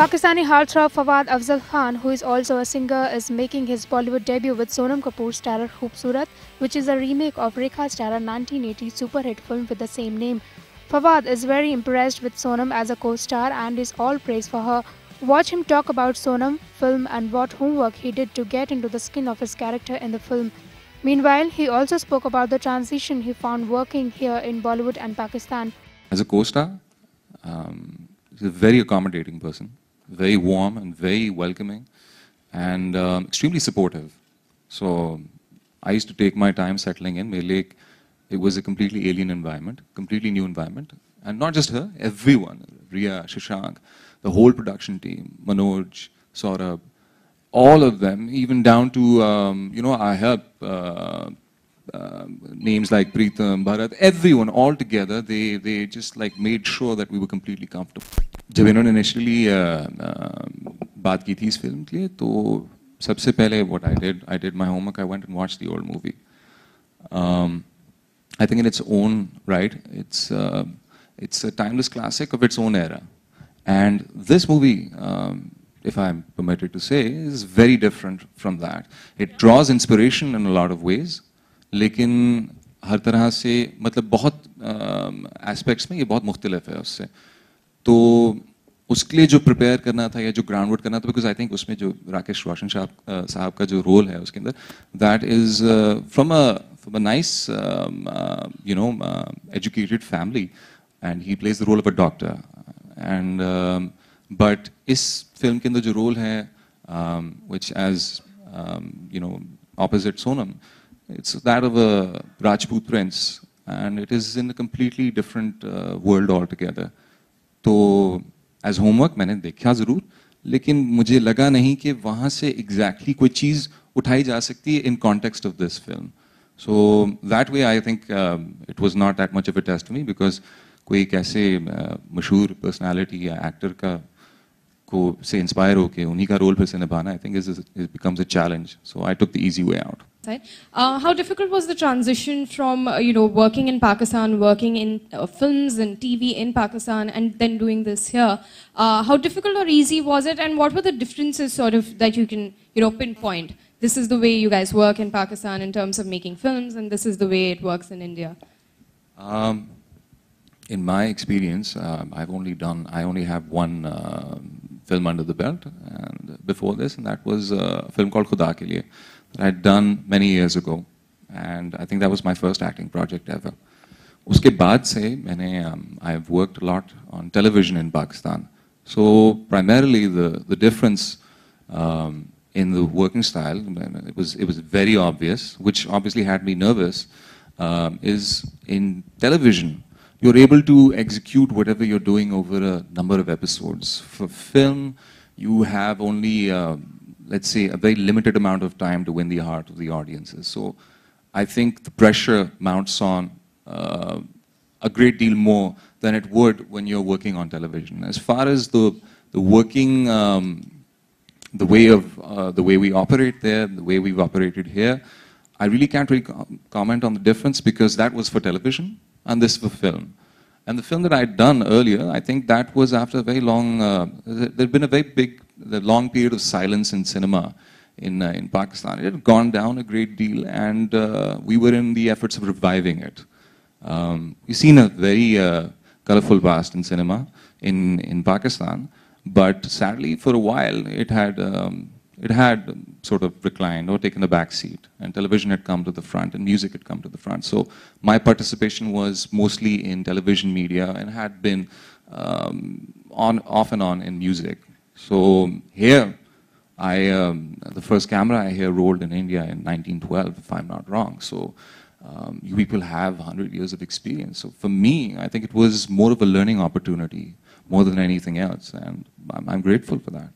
Pakistani heartthrob Fawad Afzal Khan, who is also a singer, is making his Bollywood debut with Sonam Kapoor starrer Khoobsurat, which is a remake of Rekha starrer 1980 super hit film with the same name. Fawad is very impressed with Sonam as a co-star and is all praise for her. Watch him talk about Sonam film and what homework he did to get into the skin of his character in the film. Meanwhile, he also spoke about the transition he found working here in Bollywood and Pakistan. As a co-star, he's a very accommodating person, very warm and very welcoming, and extremely supportive. So I used to take my time settling in. It was a completely alien environment, completely new environment, and not just her, everyone, Riya, Shashank, the whole production team, Manoj, Saurabh, all of them, even down to, our help, names like Preetham, Bharat, everyone all together, they just like made sure that we were completely comfortable. जब इन्होंने initially बात की थी इस film के लिए, तो सबसे पहले what I did my homework. I went and watched the old movie. I think in its own right, it's a timeless classic of its own era, and this movie, if I'm permitted to say, is very different from that. It draws inspiration in a lot of ways, लेकिन हर तरह से मतलब बहुत aspects में ये बहुत मुख्तलिफ है उससे. तो उसके लिए जो प्रिपेयर करना था या जो ग्राउंड वर्क करना था, बिकॉज आई थिंक उसमें जो राकेश रोशन साहब का जो रोल है उसके अंदर, that is from a nice educated family, and he plays the role of a doctor. And but इस फिल्म के अंदर जो रोल है, which as opposite Sonam, it's that of a Rajput prince, and it is in a completely different world altogether. तो as homework मैंने देखा ज़रूर, लेकिन मुझे लगा नहीं कि वहाँ से exactly कोई चीज़ उठाई जा सकती है in context of this film. So that way I think it was not that much of a test to me, because कोई कैसे मशहूर personality या actor का को से inspire होके उन्हीं का role फिर से निभाना, I think it becomes a challenge. So I took the easy way out. How difficult was the transition from working in Pakistan, working in films and TV in Pakistan, and then doing this here? How difficult or easy was it, and what were the differences sort of that you can pinpoint? This is the way you guys work in Pakistan in terms of making films, and this is the way it works in India. In my experience, I only have one film under the belt, and before this, and that was a film called Khuda Ke Liye, that I had done many years ago, and I think that was my first acting project ever. उसके बाद से I've worked a lot on television in Pakistan. So primarily the difference in the working style, it was very obvious, which obviously had me nervous, is in television you're able to execute whatever you're doing over a number of episodes. For film, you have only let's say a very limited amount of time to win the heart of the audiences. So I think the pressure mounts on a great deal more than it would when you're working on television. As far as the working, the way we operate there, the way we've operated here, I really can't really comment on the difference, because that was for television and this for film. And the film that I'd done earlier, I think that was after a very long, there'd been a very long period of silence in cinema in Pakistan. It had gone down a great deal, and we were in the efforts of reviving it. We've seen a very colorful past in cinema in Pakistan, but sadly for a while it had sort of reclined or taken a back seat, and television had come to the front and music had come to the front. So my participation was mostly in television media and had been off and on in music. So here, the first camera I here rolled in India in 1912, if I'm not wrong. So you people have 100 years of experience. So for me, I think it was more of a learning opportunity more than anything else, and I'm grateful for that.